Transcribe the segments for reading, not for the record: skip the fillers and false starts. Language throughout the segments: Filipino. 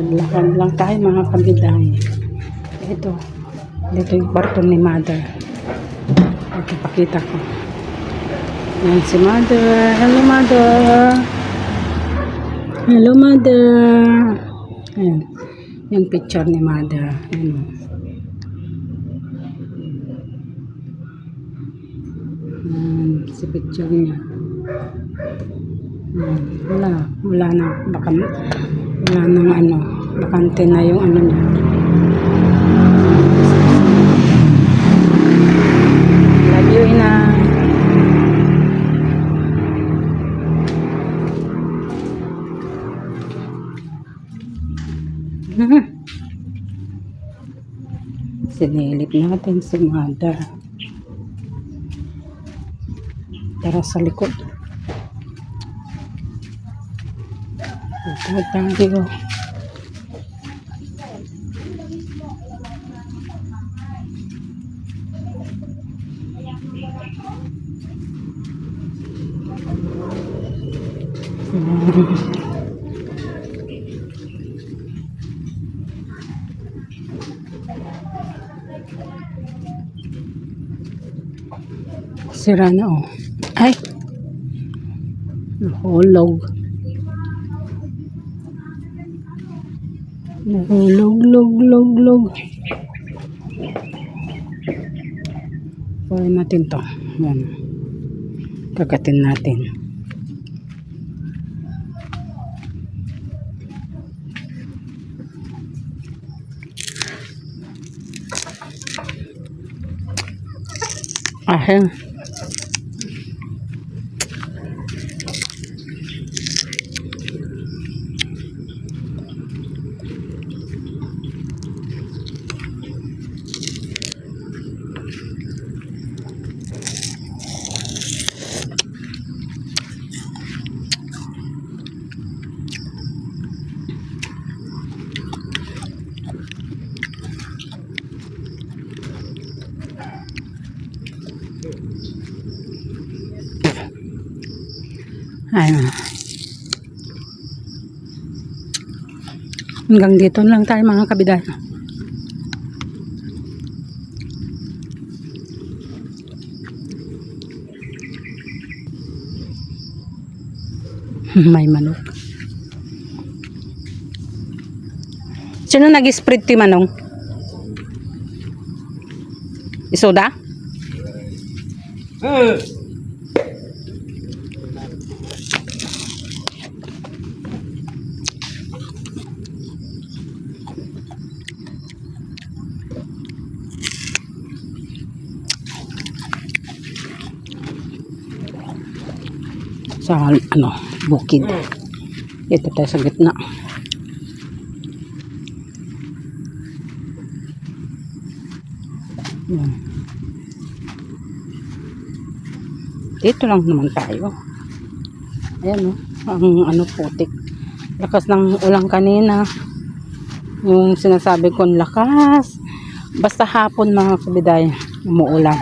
Lakad lang tayo mga kabiday. Ito. Dito yung kwarto ni Mother. Ito, pakita ko. Yan si Mother. Hello, Mother. Hello, Mother. Ayan. Yung picture ni Mother. Ayan. Ayan. Si picture niya. Ayan. Wala na. Baka wala nang ano. Bakante na yung ano niya. Love you, Ina. Sinilip natin si Mother. Tara sa likod. Ito tayo. Sira na oh. Ay! Nahulog. Nahulog. Pwede natin to. Yan. Kagatin natin. Ahem. Ayun. Hanggang dito lang tayo mga kabiday. May manok. Sino nag-spread ti manong? Isoda? Sa ano, bukid. Ito tayo sa gitna. Yan. Dito lang naman tayo. Ayan o, ang ano putik. Lakas ng ulang kanina. Yung sinasabi kong lakas. Basta hapon mga kabiday, umuulan.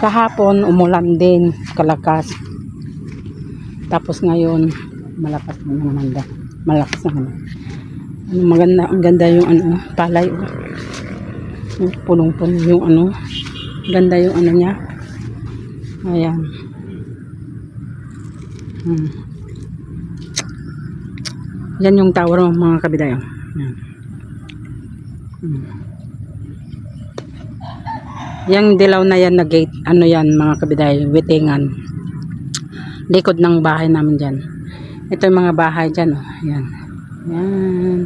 Kahapon, umulan din, kalakas. Tapos ngayon, malakas na naman. Malakas na naman. Maganda, ang ganda yung ano, palay. Punong-puno yung ano. Ganda yung ano niya. Ayan. Yan yung tower mga kabiday. Ayan. Yung dilaw na yan na gate, ano yan mga kabiday, witingan. Likod ng bahay namin dyan. Ito yung mga bahay dyan, oh. Yan. Yan.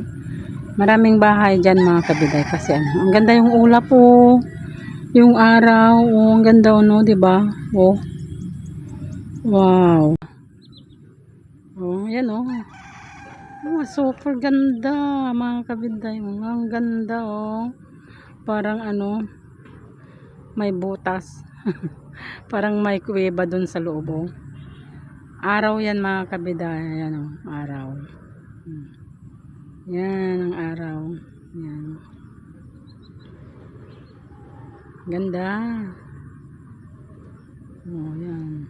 Maraming bahay dyan mga kabiday kasi ano, ang ganda yung ulap po. Yung araw, oh, ang ganda no, 'di ba? Oh. Wow. Oh, yan oh. Oh, super ganda mga kabiday. Oh, ang ganda oh. Parang ano, may butas. Parang may kuweba dun sa loob oh. Araw yan mga kabiday. Ayan oh, araw. Yan ang araw. Yan. Ganda. Oh, yan.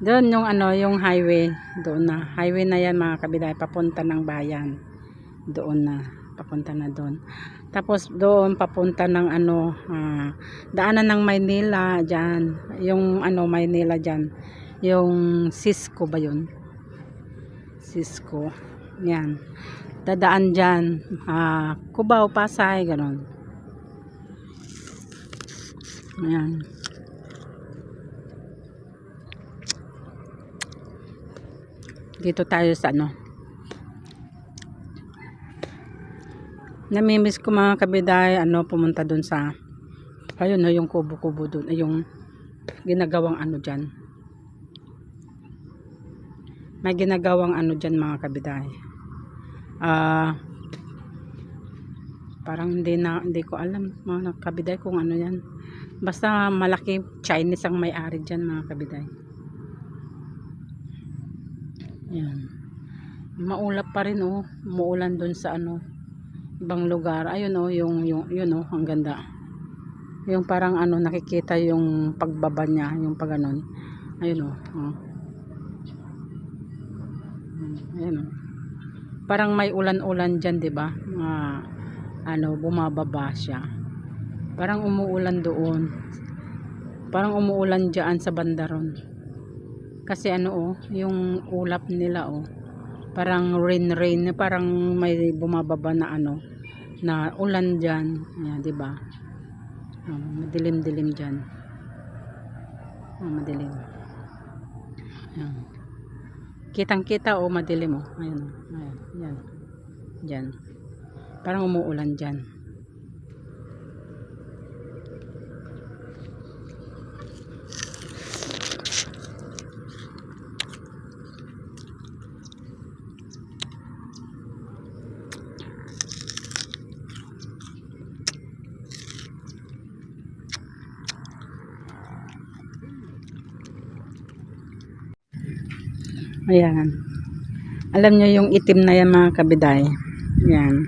Doon yung ano, yung highway, doon na. Highway na yan mga kabiday, papunta ng bayan. Doon na, papunta na doon. Tapos doon papunta ng ano, daanan ng Maynila diyan. Yung ano Maynila diyan. Yung Cisco ba 'yun? Cisco. Yan. Dadaan diyan, Cubao, Pasay, ganun. Ayan. Dito tayo sa ano. Namimiss ko mga kabiday, ano, pumunta dun sa, ayun no, yung kubo-kubo dun, yung ginagawang ano dyan. May ginagawang ano dyan mga kabiday. Parang hindi ko alam mga kabiday kung ano yan. Basta malaki Chinese ang may-ari dyan mga kabiday. Yan. Maulap pa rin oh. Umuulan dun sa ano, ibang lugar. Ayun oh, yung yun oh, ang ganda. Yung parang ano, nakikita yung pagbaba niya, yung pagganon. Ayun oh. Ayun oh. Parang may ulan-ulan diyan, 'di ba? Ano, bumababa siya. Parang umuulan doon. Parang umuulan diyan sa bandaron. Kasi ano oh, yung ulap nila oh. Parang rain, parang may bumababa na ano, na ulan diyan, ayan, 'di ba? Madilim-dilim diyan. Madilim. Ayan. Kitang-kita oh, madilim oh. Ayun, ayan, yan. Diyan. Parang umuulan diyan. Ayan. Alam nyo yung itim na yan mga kabiday. Yan.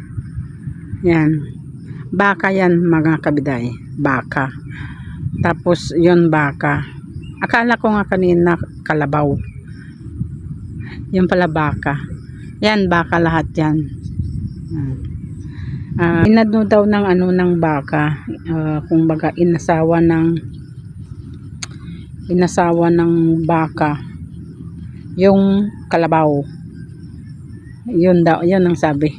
Yan. Baka yan mga kabiday. Baka. Tapos yun baka. Akala ko nga kanina kalabaw. Yung pala baka. Yan baka lahat yan. Inadno daw ng ano ng baka. Kung baga inasawa ng baka. Yung kalabaw. Yun daw, yun ang sabi.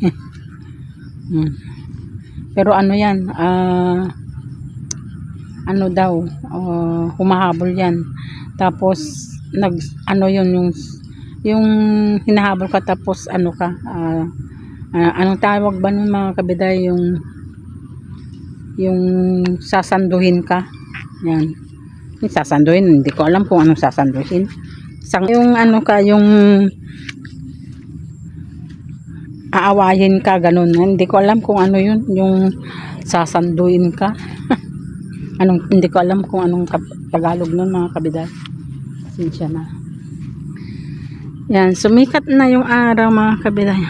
Pero ano yan, ano daw, humahabol yan. Tapos ano yun, yung hinahabol ka tapos ano ka, anong tawag ba nun mga kabiday, yung sasanduhin ka. Yan. Yung sasanduhin, hindi ko alam kung anong sasanduhin. Yung ano ka, yung aawayin ka, ganun. Hindi ko alam kung ano yun, yung sasanduin ka. Hindi ko alam kung anong Tagalog nun mga kabiday. Sinsya na. Yan, sumikat na yung araw mga kabiday.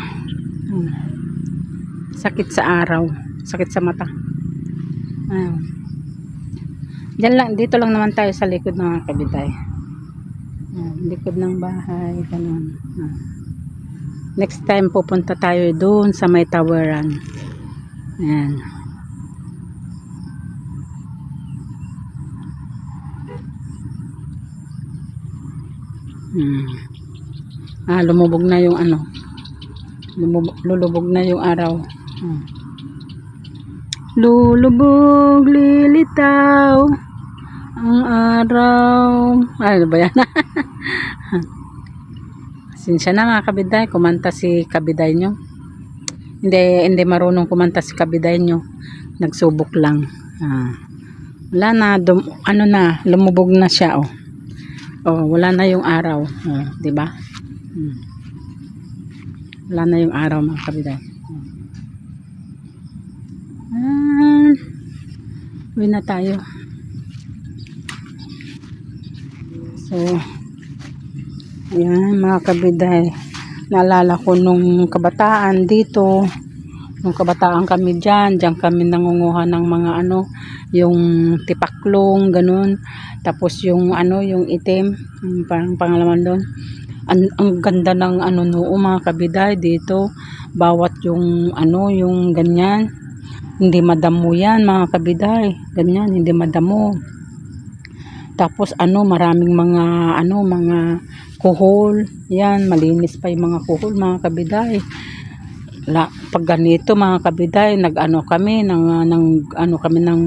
Sakit sa araw, sakit sa mata. Ayan. Diyan lang, dito lang naman tayo sa likod mga kabiday. Likod ng bahay, ganun. Next time pupunta tayo doon sa may tawaran. Ayan. Lumubog na yung ano. Lulubog na yung araw. Lulubog, lilitaw ang araw. Ano ba yan? Sinsya na mga kabiday, kumanta si kabiday nyo. Hindi marunong kumanta si kabiday nyo. Nagsubok lang. Wala na, ano na, lumubog na siya, oh. Oh, wala na yung araw. Oh, 'di ba? Wala na yung araw mga kabiday. Uwi na tayo. So, ayan mga kabiday. Naalala ko nung kabataan dito. Nung kabataan kami diyan kami nangunguha ng mga ano, yung tipaklong, ganun. Tapos yung ano, yung itim, parang pangalaman doon. Ang ganda ng ano noon mga kabiday dito. Bawat yung ano, yung ganyan. Hindi madamo yan mga kabiday. Ganyan, hindi madamo. Tapos ano, maraming mga ano, mga kuhol. Yan, malinis pa yung mga kuhol mga kabiday. Pag ganito mga kabiday, nag-ano kami ng ano kami ng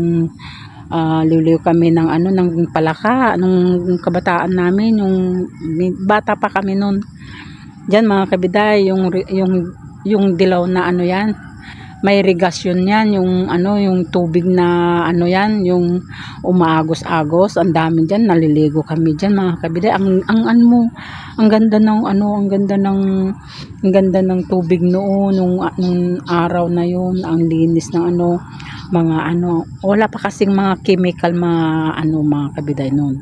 liliw kami ng ano ng palaka nung kabataan namin, yung bata pa kami noon. Diyan mga kabiday, yung dilaw na ano yan, may irigasyon yan, yung ano, yung tubig na ano yan, yung umaagos-agos, ang dami diyan, naliligo kami diyan mga kabiday. Ang ganda ng ano, ang ganda ng tubig noon, nung araw na yun, ang linis ng ano, mga ano, wala pa kasing mga chemical, mga kabiday noon.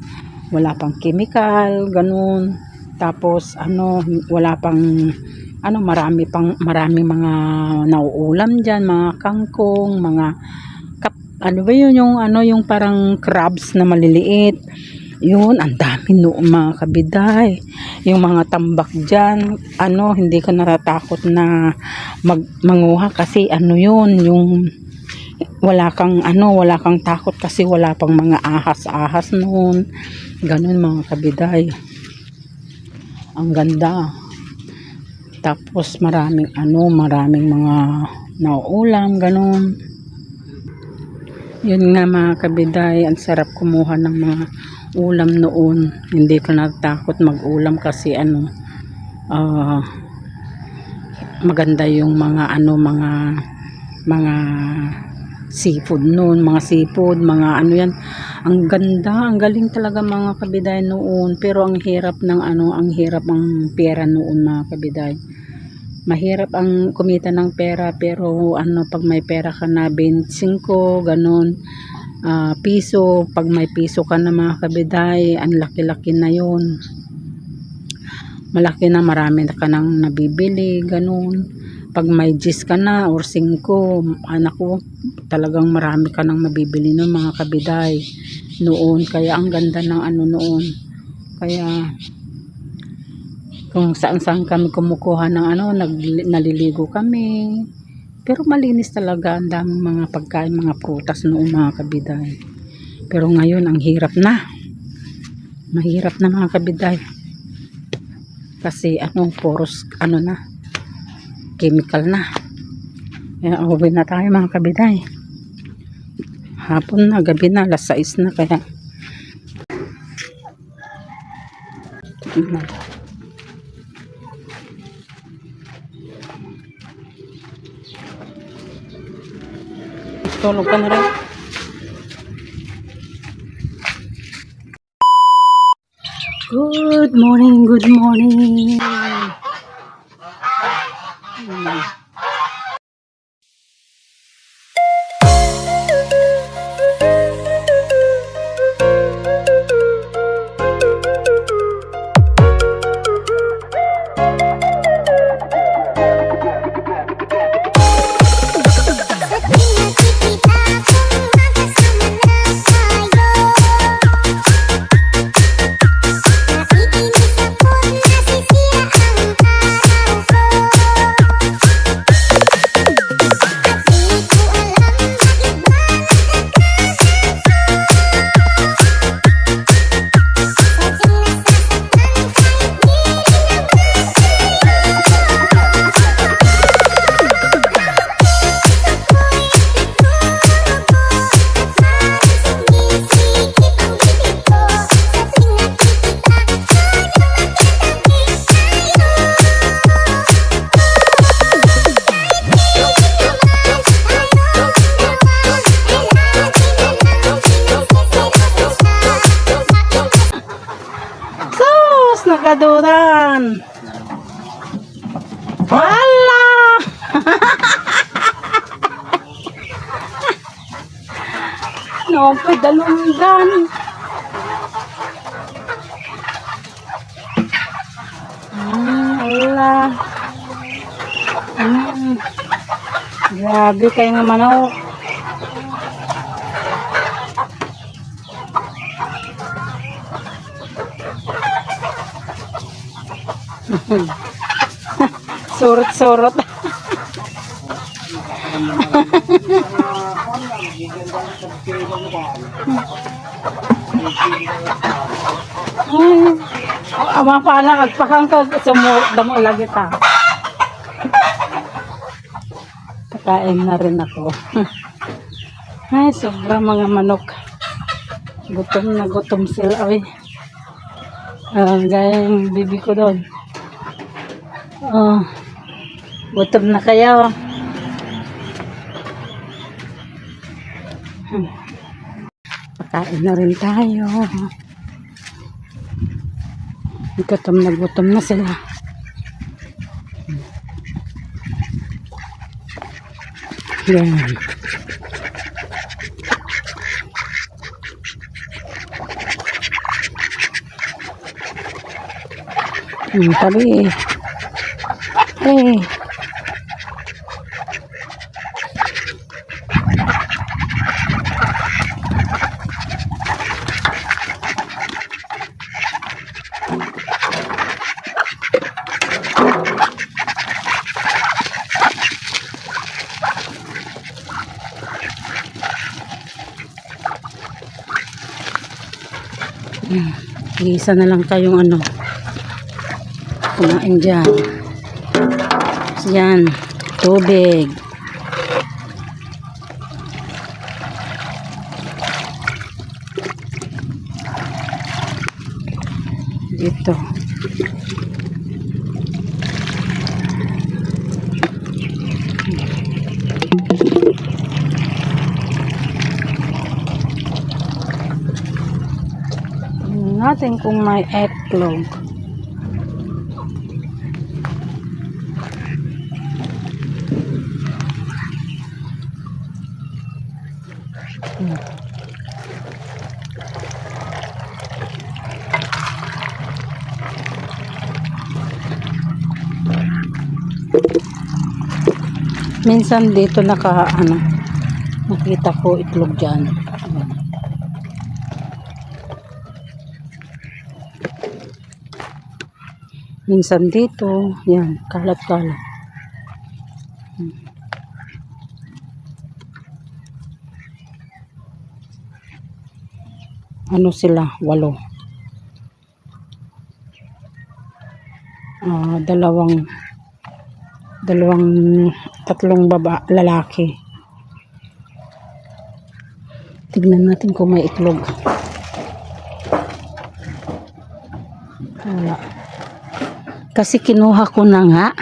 Wala pang chemical, ganun. Tapos ano, wala pang ano, maraming mga nauulam diyan, mga kangkong, mga ano ba yun, yung ano, yung parang crabs na maliliit. Yun, ang dami noon mga kabiday. Yung mga tambak diyan, ano, hindi ka natatakot na manguha kasi ano yun, yung wala kang takot kasi wala pang mga ahas noon. Ganun mga kabiday. Ang ganda. Tapos maraming mga nauulam, ganun. Yun nga mga kabiday, ang sarap kumuha ng mga ulam noon. Hindi ka natakot mag-ulam kasi ano, maganda yung mga ano, mga seafood noon, mga ano yan. Ang ganda, ang galing talaga mga kabiday noon. Pero ang hirap ang pera noon mga kabiday. Mahirap ang kumita ng pera, pero ano, pag may pera ka na 25, ganun, piso, pag may piso ka na mga kabiday, ang laki-laki na yun. Malaki na, marami na ka nang nabibili, ganun. Pag may 10 ka na or 5, anak ko, talagang marami ka nang mabibili ng mga kabiday noon. Kaya ang ganda ng ano noon. Kaya kung saan kami kumukuha ng ano, naliligo kami. Pero malinis talaga, ang daming mga pagkain, mga prutas noon mga kabiday. Pero ngayon ang hirap na. Mahirap na mga kabiday. Kasi ano, poros ano na, chemical na. Kaya uwi na tayo mga kabiday. Hapon na, gabi na, 6:00 na, kaya tulog ka na rin. Good morning, good morning. nagaduran. Hala! No, pedalungan. Hala. Grabe kayong manok. Surot-surot. Ama pala agpakang ka sumurot damo lagi ta. Kakain na rin ako. Ay, sobrang mga manok. Gutom na gutom sila. Ay. Gaya yung bibi ko doon. Gutom na kayo. Pakain na rin tayo. Gutom na sila. Yan. Tabi. Isa na lang kayong kumain dyan. Yan, tubig. Dito. Natin kung may eggplant. Minsan dito nakita ko itlog dyan. Minsan dito, yan, kalat-kalat. Sila? 8. Tatlong lalaki. Tignan natin kung may itlog. Wala. Kasi kinuha ko na nga.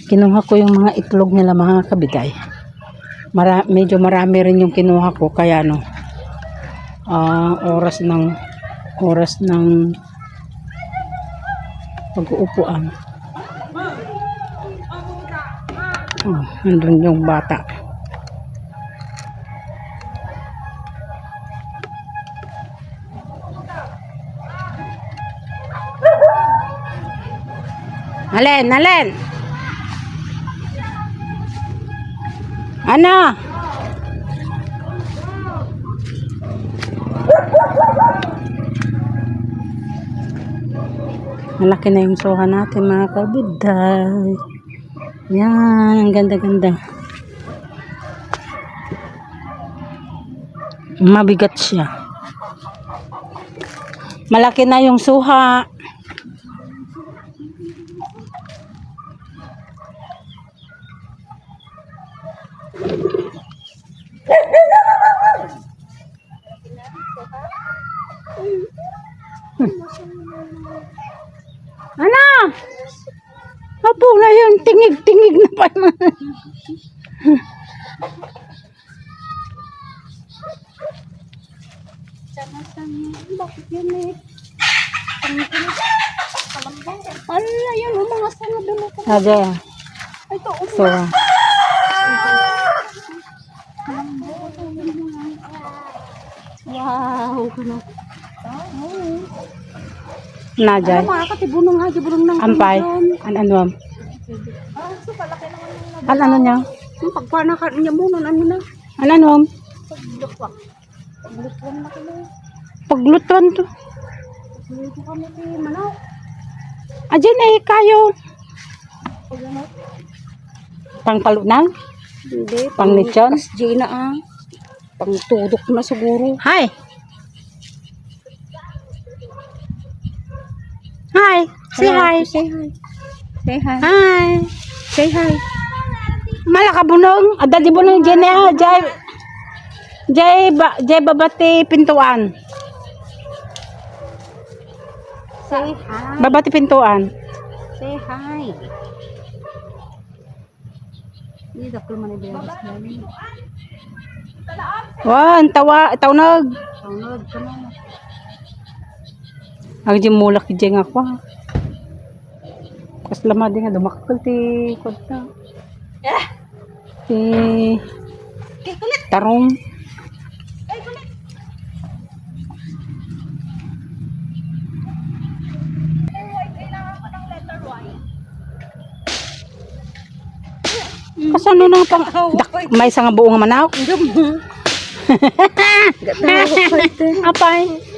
Kinuha ko yung mga itlog nila mga kabigay. Medyo marami rin yung kinuha ko. Kaya oras ng pag-uupuan. Nandun yung bata. Alin? Ano? Malaki na yung suha natin mga kabiday. Yan, ang ganda-ganda. Mabigat siya. Malaki na yung suha. Ano? Apo na yung tingig-tingig na pa naman. Sama-sama. Bakit yun eh? yun, mga sanga doon ako. Aja. Ay, ito, So, wow, ano. Najay. Ano, mga katibunong ha, tibunong ng Ampay. Ano? so, palaki naman yung Ano niya? yung pagpana ka niya muna, ano na. Ano? Paglutwak. Paglutwak na kami. Pagluton to. Paglutwak kami kay manok. Ajan eh, kayo. Pag ano? Pangpalunan? Hindi. Pang lechon? Kasjay na ah. Pang tudok na siguro. Hi. Hi. Say hi. Say hi. Say hi. Hi. Say hi. Malakabunong. Ada di bunong dyan eh. Jay babati pintuan. Say hi. Babati pintuan. Say hi. Hindi dakol man ibig sabihin. Wan, tawag. Tawag ka na. Ang di mulak dyan ako. Kas lama din nga dumakal ti kota. Ti tarong. Kasano nang pang may isang buong manok. Gatawag ko ito. Apay.